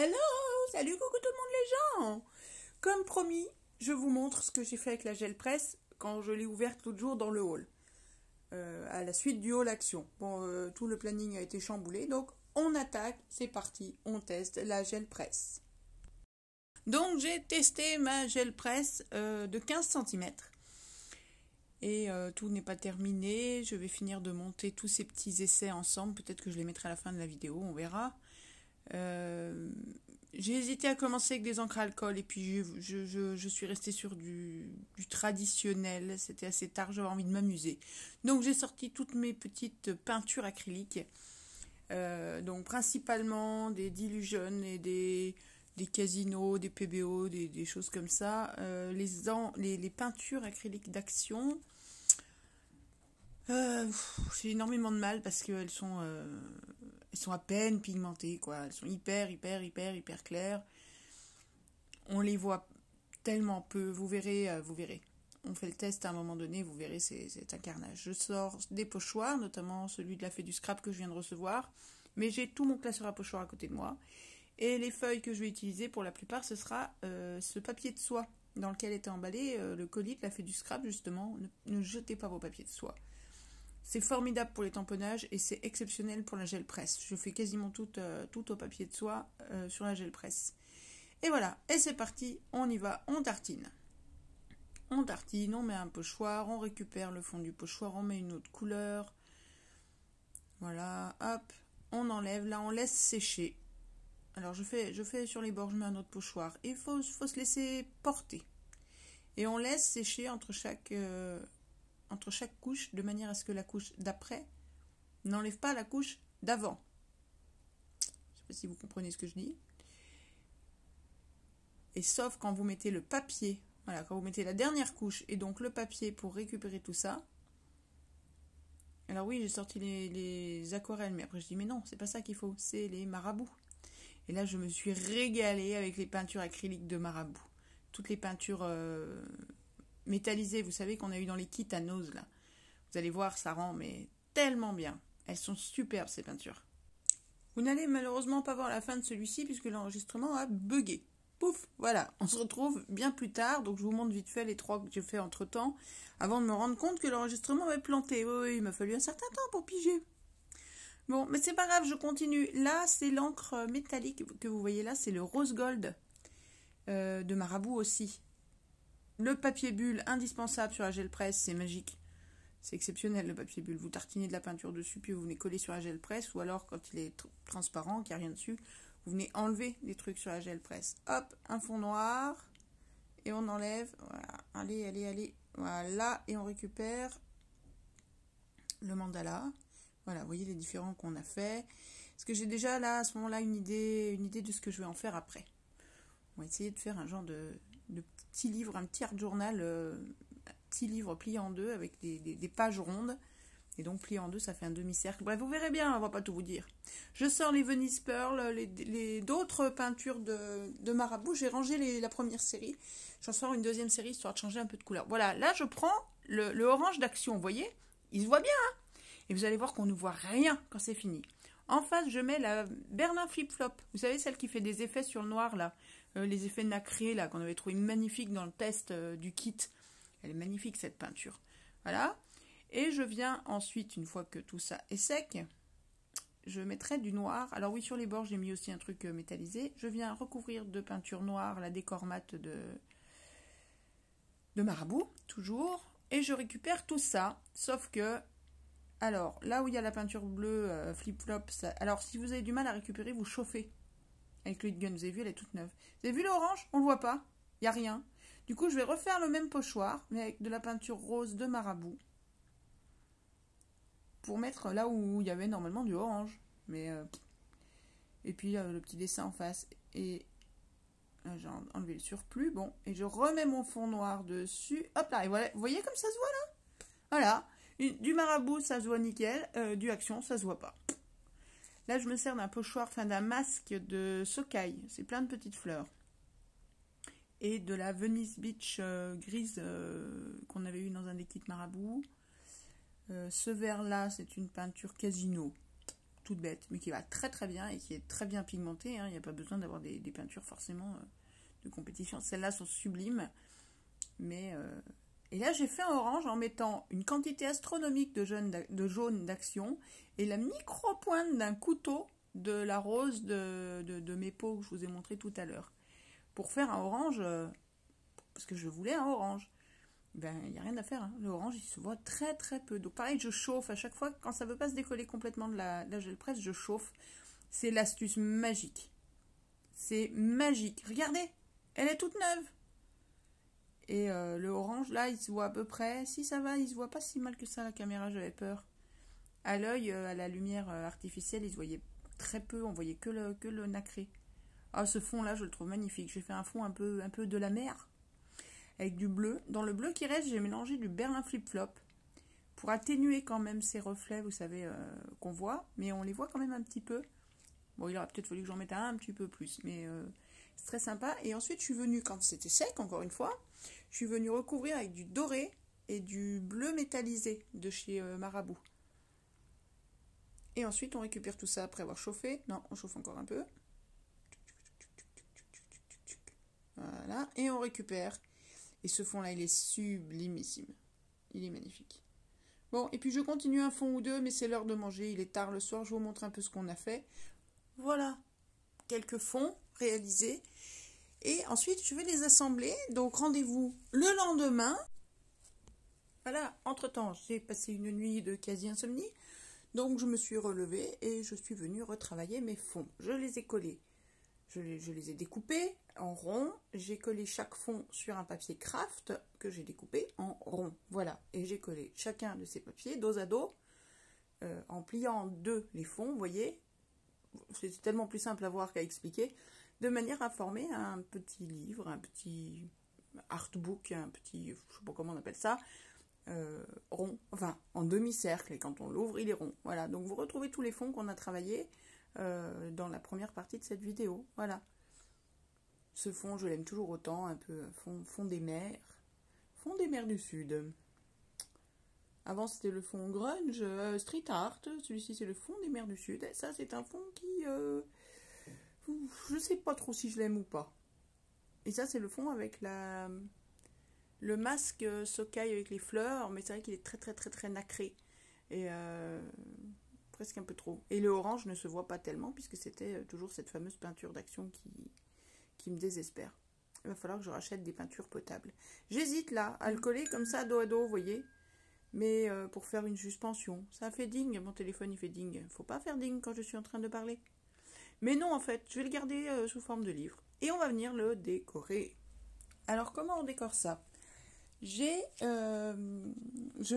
Hello, salut, coucou tout le monde les gens. Comme promis, je vous montre ce que j'ai fait avec la gel presse quand je l'ai ouverte l'autre jour dans le hall. À la suite du hall action. Bon, tout le planning a été chamboulé, donc on attaque, c'est parti, on teste la gel presse. Donc j'ai testé ma gel presse de 15 cm. Et tout n'est pas terminé, je vais finir de monter tous ces petits essais ensemble, peut-être que je les mettrai à la fin de la vidéo, on verra. J'ai hésité à commencer avec des encres à alcool et puis je suis restée sur du traditionnel. C'était assez tard, j'avais envie de m'amuser. Donc j'ai sorti toutes mes petites peintures acryliques. Donc principalement des Dilution et des Casino, des PBO, des choses comme ça. Les peintures acryliques d'Action, j'ai énormément de mal parce qu'elles sont à peine pigmentées, quoi. Elles sont hyper claires. On les voit tellement peu. Vous verrez. On fait le test à un moment donné, vous verrez, c'est un carnage. Je sors des pochoirs, notamment celui de la fée du scrap que je viens de recevoir. Mais j'ai tout mon classeur à pochoirs à côté de moi. Et les feuilles que je vais utiliser, pour la plupart, ce sera ce papier de soie dans lequel était emballé le colis de la fée du scrap, justement. Ne jetez pas vos papiers de soie. C'est formidable pour les tamponnages et c'est exceptionnel pour la gel presse. Je fais quasiment tout au papier de soie sur la gel presse. Et voilà, et c'est parti, on y va, on tartine. On tartine, on met un pochoir, on récupère le fond du pochoir, on met une autre couleur. Voilà, hop, on enlève, là on laisse sécher. Alors je fais sur les bords, je mets un autre pochoir. Il faut se laisser porter. Et on laisse sécher entre chaque couche, de manière à ce que la couche d'après n'enlève pas la couche d'avant. Je ne sais pas si vous comprenez ce que je dis. Et sauf quand vous mettez le papier, voilà, quand vous mettez la dernière couche et donc le papier pour récupérer tout ça. Alors oui, j'ai sorti les aquarelles, mais après je dis mais non, c'est pas ça qu'il faut, c'est les marabouts. Et là je me suis régalée avec les peintures acryliques de Marabout. Toutes les peintures métallisées, vous savez qu'on a eu dans les kits à Nose là. Vous allez voir, ça rend mais tellement bien. Elles sont superbes ces peintures. Vous n'allez malheureusement pas voir la fin de celui-ci puisque l'enregistrement a bugué. Pouf, voilà, on se retrouve bien plus tard. Donc je vous montre vite fait les 3 que j'ai fait entre temps avant de me rendre compte que l'enregistrement avait planté. Oui, il m'a fallu un certain temps pour piger. Bon, mais c'est pas grave, je continue. Là, c'est l'encre métallique que vous voyez là, c'est le rose gold de Marabout aussi. Le papier bulle indispensable sur la gel presse, c'est magique. C'est exceptionnel le papier bulle. Vous tartinez de la peinture dessus, puis vous venez coller sur la gel presse, ou alors quand il est transparent, qu'il n'y a rien dessus, vous venez enlever des trucs sur la gel presse. Hop, un fond noir, et on enlève. Voilà, allez. Voilà, et on récupère le mandala. Voilà, vous voyez les différents qu'on a fait. Parce que j'ai déjà là, à ce moment-là, une idée de ce que je vais en faire après. On va essayer de faire un genre de petit livre, un petit art journal, un petit livre plié en deux avec des pages rondes. Et donc plié en deux, ça fait un demi-cercle. Bref, vous verrez bien, on va pas tout vous dire. Je sors les Venice Pearl, d'autres peintures de Marabout. J'ai rangé la première série. J'en sors une deuxième série, histoire de changer un peu de couleur. Voilà, là je prends le orange d'Action, vous voyez. Il se voit bien, hein. Et vous allez voir qu'on ne voit rien quand c'est fini. En face, je mets la Berlin Flip Flop. Vous savez, celle qui fait des effets sur le noir, là. Les effets nacrés, là, qu'on avait trouvé magnifiques dans le test du kit. Elle est magnifique, cette peinture. Voilà. Et je viens ensuite, une fois que tout ça est sec, je mettrai du noir. Alors oui, sur les bords, j'ai mis aussi un truc métallisé. Je viens recouvrir de peinture noire la décor mat de Marabout, toujours. Et je récupère tout ça, sauf que alors, là où il y a la peinture bleue, flip-flop, alors si vous avez du mal à récupérer, vous chauffez avec le gun. Vous avez vu, elle est toute neuve. Vous avez vu l'orange? On ne le voit pas. Il n'y a rien. Du coup, je vais refaire le même pochoir, mais avec de la peinture rose de Marabout. Pour mettre là où il y avait normalement du orange. Mais, et puis, le petit dessin en face. Et j'ai enlevé le surplus. Bon, et je remets mon fond noir dessus. Hop là, et voilà. Vous voyez comme ça se voit là? Voilà. Du Marabout, ça se voit nickel. Du Action, ça se voit pas. Là, je me sers d'un pochoir, enfin d'un masque de Sokai. C'est plein de petites fleurs. Et de la Venice Beach grise qu'on avait eu dans un des kits Marabout. Ce vert-là, c'est une peinture Casino. toute bête, mais qui va très très bien et qui est très bien pigmentée. Hein. Il n'y a pas besoin d'avoir des peintures forcément de compétition. Celles-là sont sublimes. Mais et là, j'ai fait un orange en mettant une quantité astronomique de jaune d'action et la micro-pointe d'un couteau de la rose de mes pots que je vous ai montré tout à l'heure. Pour faire un orange, parce que je voulais un orange. Ben, il n'y a rien à faire. Hein. Le orange, il se voit très très peu. Donc pareil, je chauffe à chaque fois. Quand ça ne veut pas se décoller complètement de la gel presse, je chauffe. C'est l'astuce magique. C'est magique. Regardez, elle est toute neuve. Et le orange, là, il se voit à peu près. Si ça va, il se voit pas si mal que ça, la caméra, j'avais peur. À l'œil, à la lumière artificielle, il se voyait très peu. On voyait que le nacré. Ah, ce fond-là, je le trouve magnifique. J'ai fait un fond un peu de la mer. Avec du bleu. Dans le bleu qui reste, j'ai mélangé du Berlin Flip-Flop. Pour atténuer quand même ces reflets, vous savez, qu'on voit. Mais on les voit quand même un petit peu. Bon, il aurait peut-être fallu que j'en mette un petit peu plus. Mais c'est très sympa. Et ensuite, je suis venue, quand c'était sec, encore une fois, je suis venue recouvrir avec du doré et du bleu métallisé de chez Marabout. Et ensuite, on récupère tout ça après avoir chauffé. Non, on chauffe encore un peu. Voilà. Et on récupère. Et ce fond-là, il est sublimissime. Il est magnifique. Bon, et puis je continue un fond ou deux, mais c'est l'heure de manger. Il est tard le soir, je vous montre un peu ce qu'on a fait. Voilà. Quelques fonds réalisés. Et ensuite, je vais les assembler. Donc, rendez-vous le lendemain. Voilà, entre-temps, j'ai passé une nuit de quasi-insomnie. Donc, je me suis relevée et je suis venue retravailler mes fonds. Je les ai collés. Je les ai découpés en rond. J'ai collé chaque fond sur un papier craft que j'ai découpé en rond. Voilà. Et j'ai collé chacun de ces papiers dos à dos en pliant en deux les fonds, vous voyez. C'est tellement plus simple à voir qu'à expliquer. De manière à former un petit livre, un petit artbook, un petit, je ne sais pas comment on appelle ça, rond, enfin en demi-cercle. Et quand on l'ouvre, il est rond. Voilà. Donc vous retrouvez tous les fonds qu'on a travaillés dans la première partie de cette vidéo. Voilà. Ce fond, je l'aime toujours autant, un peu fond des mers du Sud. Avant, c'était le fond grunge, street art. Celui-ci, c'est le fond des mers du Sud. Et ça, c'est un fond qui, je sais pas trop si je l'aime ou pas. Et ça, c'est le fond avec le masque Sokai avec les fleurs, mais c'est vrai qu'il est très, très, très, très nacré. Et presque un peu trop. Et le orange ne se voit pas tellement, puisque c'était toujours cette fameuse peinture d'action qui me désespère. Il va falloir que je rachète des peintures potables. J'hésite là, à le coller comme ça, dos à dos, vous voyez. Mais pour faire une suspension. Ça fait ding, mon téléphone il fait ding. Faut pas faire ding quand je suis en train de parler. Mais non, en fait, je vais le garder sous forme de livre. Et on va venir le décorer. Alors, comment on décore ça ? Je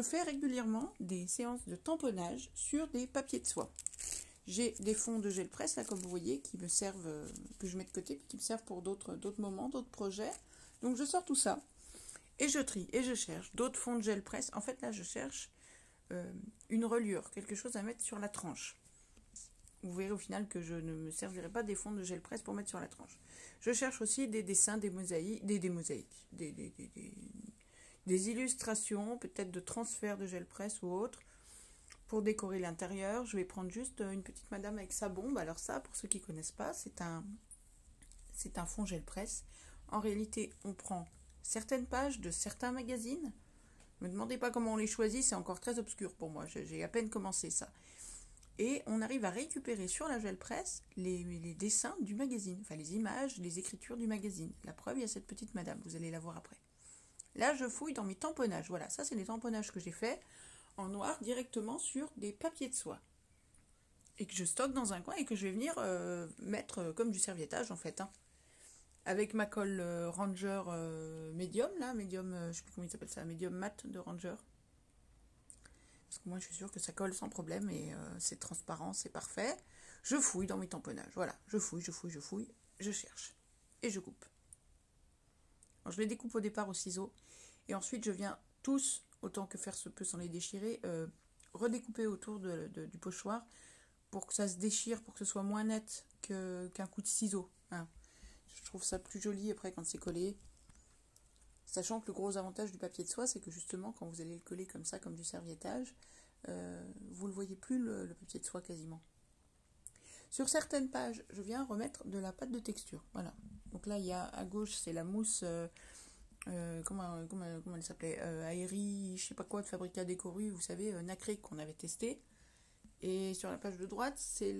fais régulièrement des séances de tamponnage sur des papiers de soie. J'ai des fonds de gel presse, là, comme vous voyez, qui me servent, que je mets de côté, puis qui me servent pour d'autres moments, d'autres projets. Donc, je sors tout ça. Et je trie, et je cherche d'autres fonds de gel presse. En fait, là, je cherche une reliure, quelque chose à mettre sur la tranche. Vous verrez au final que je ne me servirai pas des fonds de gel presse pour mettre sur la tranche. Je cherche aussi des dessins, des mosaïques, des illustrations, peut-être de transfert de gel presse ou autre, pour décorer l'intérieur. Je vais prendre juste une petite madame avec sa bombe. Alors ça, pour ceux qui ne connaissent pas, c'est un fond gel presse. En réalité, on prend certaines pages de certains magazines. Ne me demandez pas comment on les choisit, c'est encore très obscur pour moi. J'ai à peine commencé ça. Et on arrive à récupérer sur la gel presse les dessins du magazine, enfin les images, les écritures du magazine. La preuve, il y a cette petite madame, vous allez la voir après. Là, je fouille dans mes tamponnages. Voilà, ça c'est les tamponnages que j'ai faits en noir directement sur des papiers de soie. Et que je stocke dans un coin et que je vais venir mettre comme du serviettage en fait. Hein. Avec ma colle Ranger médium, là, médium, je sais plus comment il s'appelle ça, médium mat de Ranger. Parce que moi je suis sûre que ça colle sans problème et c'est transparent, c'est parfait. Je fouille dans mes tamponnages, voilà, je fouille, je cherche et je coupe. Alors, je les découpe au départ au ciseau et ensuite je viens tous, autant que faire se peut sans les déchirer, redécouper autour du pochoir pour que ça se déchire, pour que ce soit moins net qu'un coup de ciseau. Hein. Je trouve ça plus joli après quand c'est collé. Sachant que le gros avantage du papier de soie, c'est que justement, quand vous allez le coller comme ça, comme du serviettage, vous ne le voyez plus le papier de soie quasiment. Sur certaines pages, je viens remettre de la pâte de texture. Voilà. Donc là, il y a à gauche, c'est la mousse, comment elle s'appelait Aéri, je sais pas quoi, de Fabrica Décoru, vous savez, nacré qu'on avait testé. Et sur la page de droite, c'est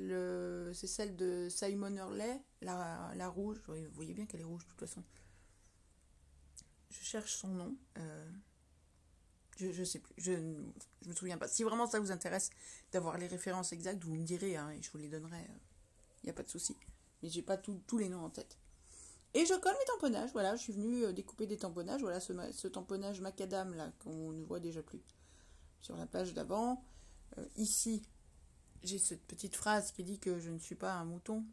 celle de Simon Hurley, la rouge. Vous voyez bien qu'elle est rouge de toute façon. Je cherche son nom. Je sais plus. Je me souviens pas. Si vraiment ça vous intéresse d'avoir les références exactes, vous me direz hein, et je vous les donnerai. Il n'y a pas de souci. Mais j'ai pas tous les noms en tête. Et je colle mes tamponnages. Voilà, je suis venue découper des tamponnages. Voilà ce tamponnage macadam là qu'on ne voit déjà plus sur la page d'avant. Ici, j'ai cette petite phrase qui dit que je ne suis pas un mouton.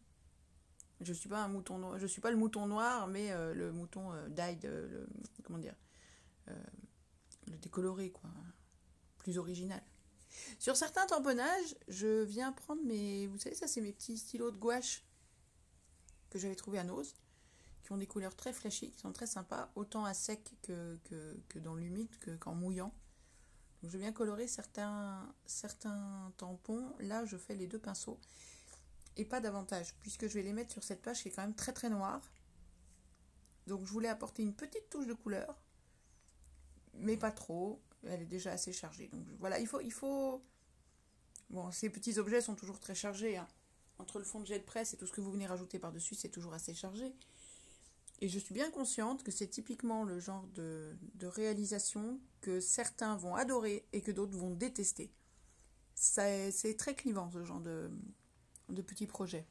Je suis pas un mouton noir. Je suis pas le mouton noir, mais le mouton dyed, comment dire, le décoloré quoi, plus original. Sur certains tamponnages, je viens prendre mes, vous savez ça c'est mes petits stylos de gouache que j'avais trouvé à Nose, qui ont des couleurs très flashy, qui sont très sympas, autant à sec que dans l'humide, qu'en mouillant. Donc je viens colorer certains tampons. Là, je fais les 2 pinceaux. Et pas davantage, puisque je vais les mettre sur cette page qui est quand même très très noire. Donc je voulais apporter une petite touche de couleur, mais pas trop. Elle est déjà assez chargée. Donc voilà, il faut... Bon, ces petits objets sont toujours très chargés. Hein. Entre le fond de jet de presse et tout ce que vous venez rajouter par-dessus, c'est toujours assez chargé. Et je suis bien consciente que c'est typiquement le genre de réalisation que certains vont adorer et que d'autres vont détester. C'est très clivant ce genre de petits projets.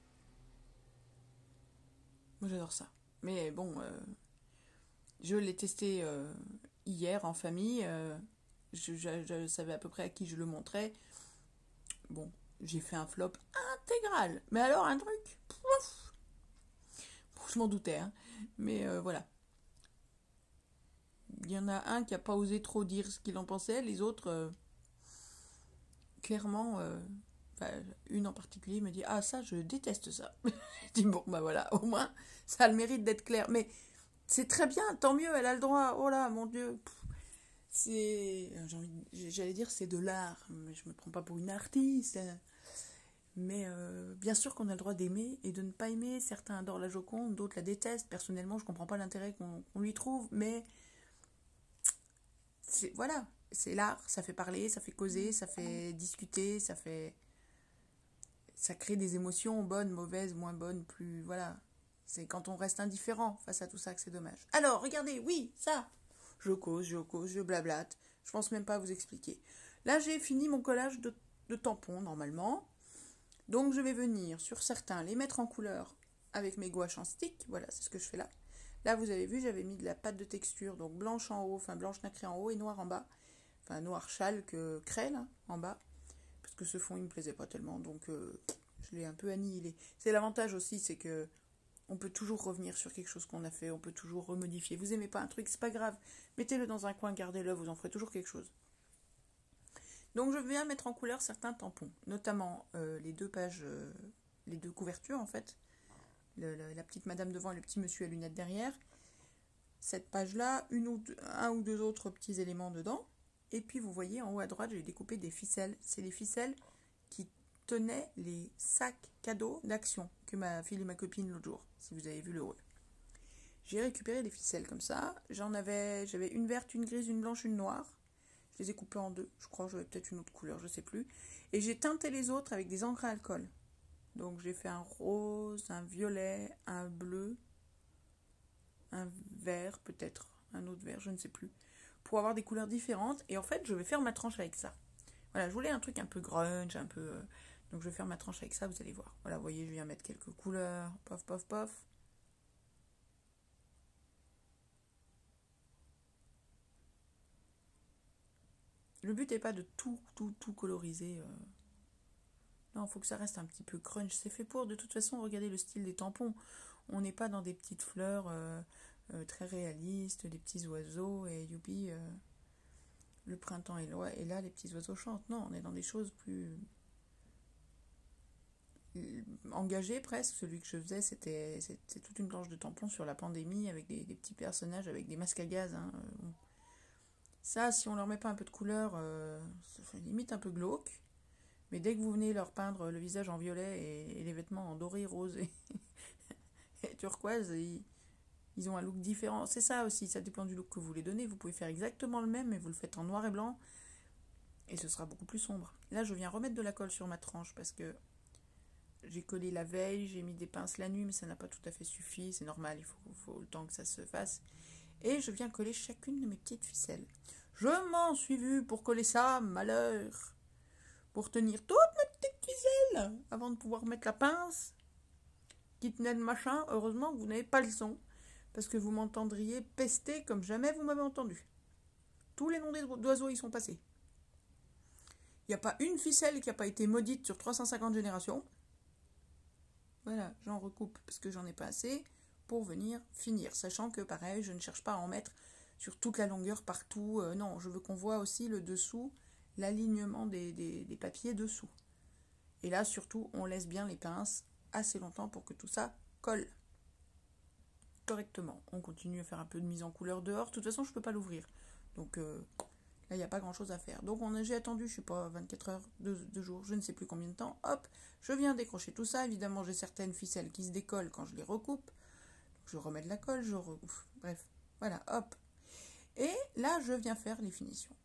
Moi j'adore ça. Mais bon, je l'ai testé hier en famille. Je savais à peu près à qui je le montrais. Bon, j'ai fait un flop intégral. Mais alors un truc... Pouf, bon, je m'en doutais, hein. Mais voilà. Il y en a un qui n'a pas osé trop dire ce qu'il en pensait. Les autres, clairement... une en particulier me dit « Ah, ça, je déteste ça. » Je dis « Bon, bah voilà, au moins, ça a le mérite d'être clair. » Mais c'est très bien, tant mieux, elle a le droit. Oh là, mon Dieu. J'allais dire c'est de l'art, mais je me prends pas pour une artiste. Mais bien sûr qu'on a le droit d'aimer et de ne pas aimer. Certains adorent la Joconde, d'autres la détestent. Personnellement, je comprends pas l'intérêt qu'on lui trouve, mais voilà, c'est l'art, ça fait parler, ça fait causer, ça fait discuter, ça crée des émotions bonnes, mauvaises, moins bonnes, plus voilà. C'est quand on reste indifférent face à tout ça que c'est dommage. Alors, regardez, oui, ça. Je cause, je blablate. Je pense même pas à vous expliquer. Là, j'ai fini mon collage de tampons, normalement. Donc, je vais venir, sur certains, les mettre en couleur avec mes gouaches en stick. Voilà, c'est ce que je fais là. Là, vous avez vu, j'avais mis de la pâte de texture, donc blanche en haut, enfin blanche nacrée en haut et noire en bas. Enfin, noir châle que craie, là, en bas. Parce que ce fond, il me plaisait pas tellement, donc je l'ai un peu annihilé. C'est l'avantage aussi, c'est que on peut toujours revenir sur quelque chose qu'on a fait, on peut toujours remodifier. Vous aimez pas un truc, c'est pas grave. Mettez-le dans un coin, gardez-le, vous en ferez toujours quelque chose. Donc je viens mettre en couleur certains tampons, notamment les 2 pages, les 2 couvertures en fait. La petite madame devant et le petit monsieur à lunettes derrière. Cette page-là, un ou deux autres petits éléments dedans. Et puis vous voyez en haut à droite, j'ai découpé des ficelles. C'est les ficelles qui tenaient les sacs cadeaux d'Action que m'a filé ma copine l'autre jour, si vous avez vu le haul. J'ai récupéré des ficelles comme ça. J'avais une verte, une grise, une blanche, une noire. Je les ai coupées en 2. Je crois que j'avais peut-être une autre couleur, je sais plus. Et j'ai teinté les autres avec des encres à alcool. Donc j'ai fait un rose, un violet, un bleu, un vert peut-être, un autre vert, je ne sais plus. Pour avoir des couleurs différentes. Et en fait, je vais faire ma tranche avec ça. Voilà, je voulais un truc un peu grunge, un peu... donc je vais faire ma tranche avec ça, vous allez voir. Voilà, vous voyez, je viens mettre quelques couleurs. Pof, pof, pof. Le but n'est pas de tout coloriser. Non, il faut que ça reste un petit peu crunch. C'est fait pour, de toute façon, regardez le style des tampons. On n'est pas dans des petites fleurs très réalistes, des petits oiseaux, et youpi, le printemps est là, et là, les petits oiseaux chantent. Non, on est dans des choses plus engagées presque. Celui que je faisais, c'était toute une planche de tampons sur la pandémie, avec des petits personnages, avec des masques à gaz. Hein. Bon. Ça, si on leur met pas un peu de couleur, ça fait limite un peu glauque. Mais dès que vous venez leur peindre le visage en violet et les vêtements en doré, rose et turquoise, ils ont un look différent. C'est ça aussi, ça dépend du look que vous voulez donner. Vous pouvez faire exactement le même, mais vous le faites en noir et blanc. Et ce sera beaucoup plus sombre. Là, je viens remettre de la colle sur ma tranche parce que j'ai collé la veille, j'ai mis des pinces la nuit, mais ça n'a pas tout à fait suffi. C'est normal, il faut le temps que ça se fasse. Et je viens coller chacune de mes petites ficelles. Je m'en suis vue pour coller ça, malheur. Pour tenir toutes mes petites ficelles avant de pouvoir mettre la pince qui tenait le machin. Heureusement que vous n'avez pas le son parce que vous m'entendriez pester comme jamais vous m'avez entendu. Tous les noms d'oiseaux y sont passés. Il n'y a pas une ficelle qui n'a pas été maudite sur 350 générations. Voilà, j'en recoupe parce que j'en ai pas assez pour venir finir. Sachant que pareil, je ne cherche pas à en mettre sur toute la longueur partout. Non, je veux qu'on voit aussi le dessous, l'alignement des papiers dessous. Et là, surtout, on laisse bien les pinces assez longtemps pour que tout ça colle correctement. On continue à faire un peu de mise en couleur dehors. De toute façon, je ne peux pas l'ouvrir. Donc là, il n'y a pas grand-chose à faire. Donc j'ai attendu, je ne sais pas, 24 heures, 2 jours, je ne sais plus combien de temps. Hop, je viens décrocher tout ça. Évidemment, j'ai certaines ficelles qui se décollent quand je les recoupe. Je remets de la colle, bref, voilà, hop. Et là, je viens faire les finitions.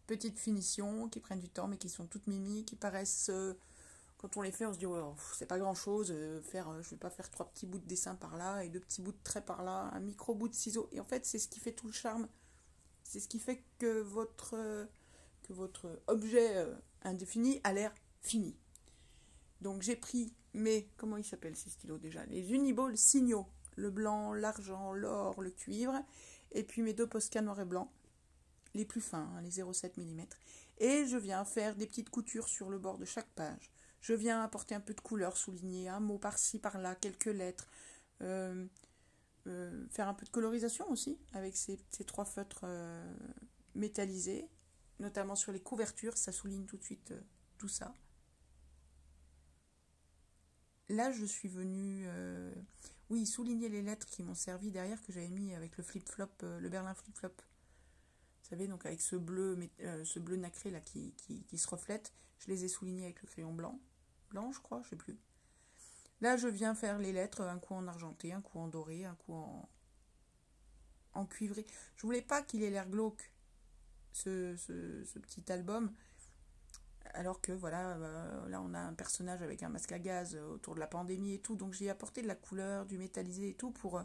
Petites finitions qui prennent du temps, mais qui sont toutes mimi, qui paraissent... quand on les fait, on se dit, oh, c'est pas grand-chose. Je vais pas faire 3 petits bouts de dessin par là et 2 petits bouts de trait par là, un micro bout de ciseaux. Et en fait, c'est ce qui fait tout le charme. C'est ce qui fait que votre objet indéfini a l'air fini. Donc j'ai pris mes... Comment ils s'appellent ces stylos déjà? Les Uniball Signaux. Le blanc, l'argent, l'or, le cuivre. Et puis mes 2 Posca noir et blanc. Les plus fins, les 0,7 mm. Et je viens faire des petites coutures sur le bord de chaque page. Je viens apporter un peu de couleur, souligner un mot par-ci, par-là, quelques lettres. Faire un peu de colorisation aussi, avec ces 3 feutres métallisés. Notamment sur les couvertures, ça souligne tout de suite tout ça. Là, je suis venue... souligner les lettres qui m'ont servi derrière, que j'avais mis avec le flip-flop, le Berlin flip-flop. Vous savez, donc avec ce bleu nacré là qui se reflète, je les ai soulignées avec le crayon blanc. Blanc, je crois, je sais plus. Là, je viens faire les lettres, un coup en argenté, un coup en doré, un coup en cuivré. Je voulais pas qu'il ait l'air glauque, ce petit album. Alors que voilà, là on a un personnage avec un masque à gaz autour de la pandémie et tout, donc j'ai apporté de la couleur, du métallisé et tout pour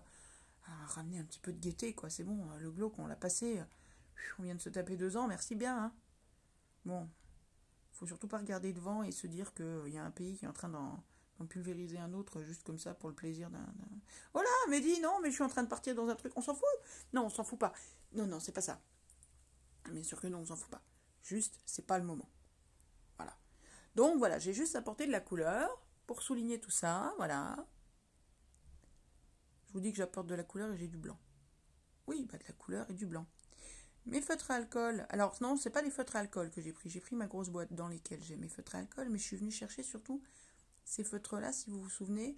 ramener un petit peu de gaieté, quoi. C'est bon, le glauque on l'a passé, on vient de se taper 2 ans, merci bien, hein. Bon, faut surtout pas regarder devant et se dire qu'il y a un pays qui est en train d'en pulvériser un autre juste comme ça pour le plaisir d'un... Voilà, Mehdi, non, mais je suis en train de partir dans un truc, on s'en fout? Non, on s'en fout pas. Non, c'est pas ça. Bien sûr que non, on s'en fout pas. Juste, c'est pas le moment. Voilà. Donc voilà, j'ai juste apporté de la couleur pour souligner tout ça, voilà. Je vous dis que j'apporte de la couleur et j'ai du blanc. Oui, de la couleur et du blanc. Mes feutres à alcool, alors non, c'est pas les feutres à alcool que j'ai pris ma grosse boîte dans lesquelles j'ai mes feutres à alcool, mais je suis venue chercher surtout ces feutres-là, si vous vous souvenez,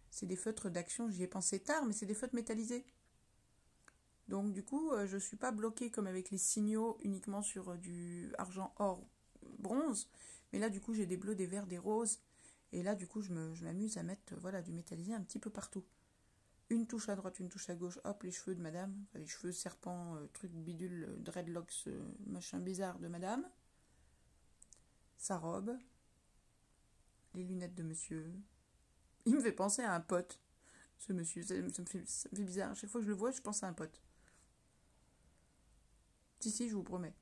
c'est des feutres d'action, j'y ai pensé tard, mais c'est des feutres métallisés. Donc du coup, je ne suis pas bloquée comme avec les signaux uniquement sur du argent, or, bronze, mais là du coup j'ai des bleus, des verts, des roses, et là du coup je m'amuse à mettre du métallisé un petit peu partout. Une touche à droite, une touche à gauche, hop, les cheveux de madame, les cheveux serpents, truc bidule, dreadlocks, machin bizarre de madame, sa robe, les lunettes de monsieur. Il me fait penser à un pote, ce monsieur, ça me fait bizarre. Chaque fois que je le vois, je pense à un pote. Si, je vous promets.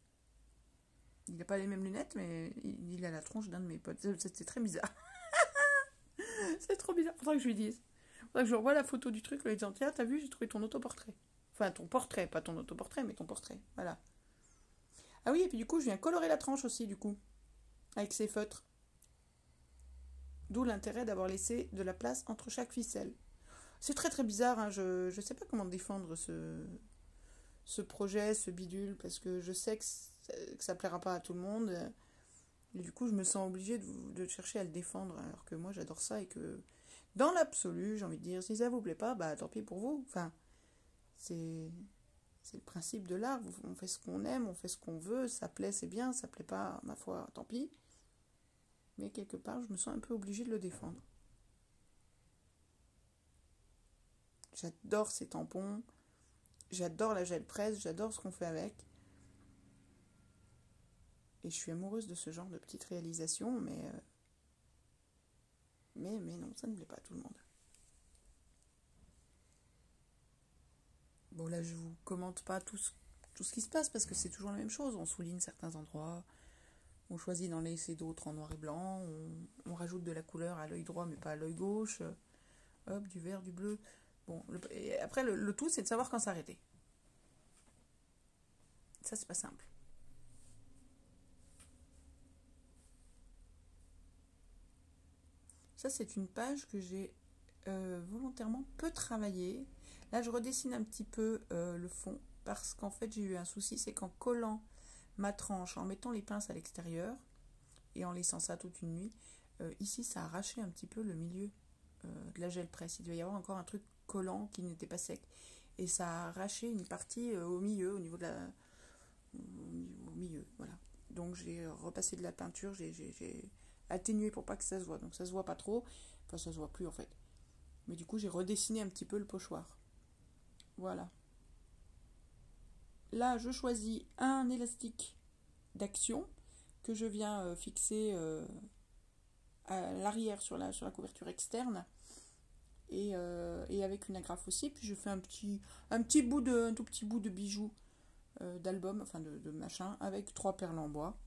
Il n'a pas les mêmes lunettes, mais il a la tronche d'un de mes potes. C'est très bizarre. C'est trop bizarre. Faudrait que je lui dise. Faudrait que je lui revoie la photo du truc en lui disant, tiens, t'as vu, j'ai trouvé ton autoportrait. Enfin, ton portrait, pas ton autoportrait, mais ton portrait. Voilà. Ah oui, et puis du coup, je viens colorer la tranche aussi, du coup. Avec ces feutres. D'où l'intérêt d'avoir laissé de la place entre chaque ficelle. C'est très très bizarre, hein. Je sais pas comment défendre ce projet, ce bidule, parce que je sais que ça plaira pas à tout le monde. Et du coup, je me sens obligée de chercher à le défendre, alors que moi, j'adore ça et que, dans l'absolu, j'ai envie de dire, si ça vous plaît pas, bah tant pis pour vous. Enfin, c'est le principe de l'art. On fait ce qu'on aime, on fait ce qu'on veut, ça plaît, c'est bien, ça plaît pas, ma foi, tant pis. Mais quelque part, je me sens un peu obligée de le défendre. J'adore ces tampons. J'adore la gel presse. J'adore ce qu'on fait avec. Et je suis amoureuse de ce genre de petites réalisations, mais non, ça ne plaît pas à tout le monde. Bon, là, je vous commente pas tout ce qui se passe, parce que c'est toujours la même chose. On souligne certains endroits, on choisit d'en laisser d'autres en noir et blanc, on rajoute de la couleur à l'œil droit, mais pas à l'œil gauche. Hop, du vert, du bleu. Bon, et après, le tout, c'est de savoir quand s'arrêter. Ça, c'est pas simple. Ça, c'est une page que j'ai volontairement peu travaillée. Là, je redessine un petit peu le fond parce qu'en fait, j'ai eu un souci, c'est qu'en collant ma tranche, en mettant les pinces à l'extérieur et en laissant ça toute une nuit, ici, ça a arraché un petit peu le milieu de la gel presse. Il devait y avoir encore un truc collant qui n'était pas sec. Et ça a arraché une partie au milieu, au niveau de la... Au milieu, voilà. Donc, j'ai repassé de la peinture, j'ai atténué pour pas que ça se voit. Donc, ça se voit pas trop. Enfin, ça se voit plus, en fait. Mais du coup, j'ai redessiné un petit peu le pochoir. Voilà. Là, je choisis un élastique d'action que je viens fixer à l'arrière sur la couverture externe et avec une agrafe aussi. Puis je fais un tout petit bout de bijou d'album, enfin de machin, avec 3 perles en bois.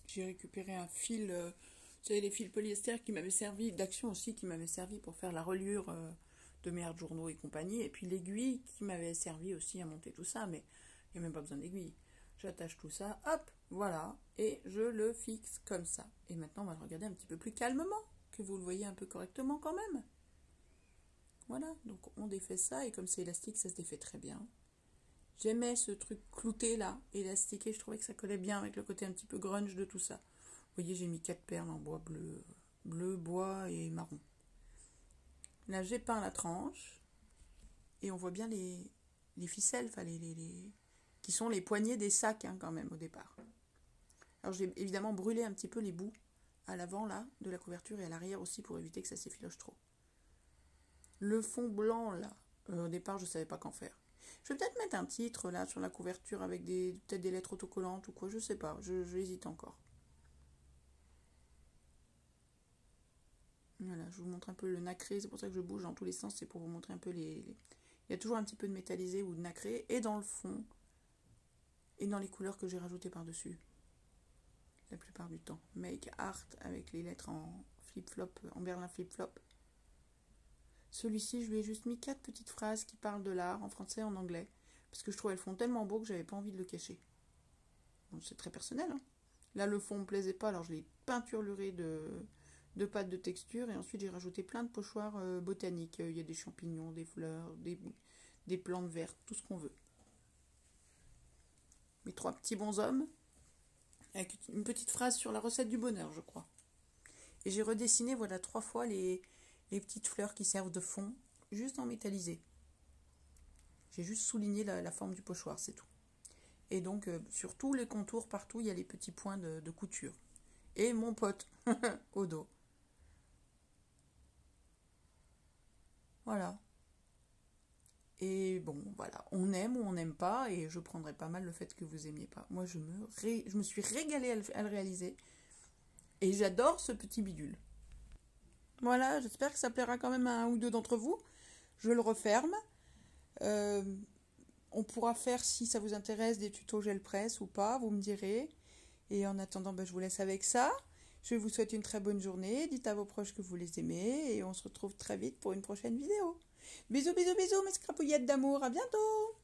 J'ai récupéré un fil, vous savez, les fils polyester qui m'avaient servi, d'action aussi, qui m'avaient servi pour faire la reliure de mes journaux et compagnie, et puis l'aiguille qui m'avait servi aussi à monter tout ça, mais il n'y a même pas besoin d'aiguille. J'attache tout ça, hop, voilà, et je le fixe comme ça. Et maintenant, on va le regarder un petit peu plus calmement, que vous le voyez un peu correctement quand même. Voilà, donc on défait ça, et comme c'est élastique, ça se défait très bien. J'aimais ce truc clouté là, élastiqué, je trouvais que ça collait bien avec le côté un petit peu grunge de tout ça. Vous voyez, j'ai mis 4 perles en bois bleu, bois et marron. Là, j'ai peint la tranche, et on voit bien les ficelles, enfin qui sont les poignées des sacs hein, quand même au départ. Alors j'ai évidemment brûlé un petit peu les bouts à l'avant là de la couverture et à l'arrière aussi pour éviter que ça s'effiloche trop. Le fond blanc là, au départ je savais pas qu'en faire. Je vais peut-être mettre un titre là sur la couverture avec peut-être des lettres autocollantes ou quoi, je sais pas, j'hésite encore. Voilà, je vous montre un peu le nacré, c'est pour ça que je bouge dans tous les sens, c'est pour vous montrer un peu il y a toujours un petit peu de métallisé ou de nacré, et dans le fond, et dans les couleurs que j'ai rajoutées par-dessus. La plupart du temps. Make art avec les lettres en flip-flop, en berlin flip-flop. Celui-ci, je lui ai juste mis 4 petites phrases qui parlent de l'art, en français et en anglais, parce que je trouvais le fond tellement beau que j'avais pas envie de le cacher. Bon, c'est très personnel, hein. Là, le fond me plaisait pas, alors je l'ai peinturluré de pâte de texture, et ensuite j'ai rajouté plein de pochoirs botaniques. Il y a des champignons, des fleurs, des plantes vertes, tout ce qu'on veut. Mes 3 petits bonshommes, avec une petite phrase sur la recette du bonheur, je crois. Et j'ai redessiné, voilà, 3 fois les petites fleurs qui servent de fond, juste en métallisé. J'ai juste souligné la forme du pochoir, c'est tout. Et donc, sur tous les contours, partout, il y a les petits points de couture. Et mon pote, au dos. Voilà. Et bon, voilà, on aime ou on n'aime pas, et je prendrais pas mal le fait que vous aimiez pas. Moi, je me suis régalée à le réaliser, et j'adore ce petit bidule. Voilà, j'espère que ça plaira quand même à un ou deux d'entre vous. Je le referme. On pourra faire, si ça vous intéresse, des tutos gel presse ou pas, vous me direz. Et en attendant, je vous laisse avec ça. Je vous souhaite une très bonne journée. Dites à vos proches que vous les aimez, et on se retrouve très vite pour une prochaine vidéo. Bisous, bisous, bisous, mes scrapouillettes d'amour. À bientôt!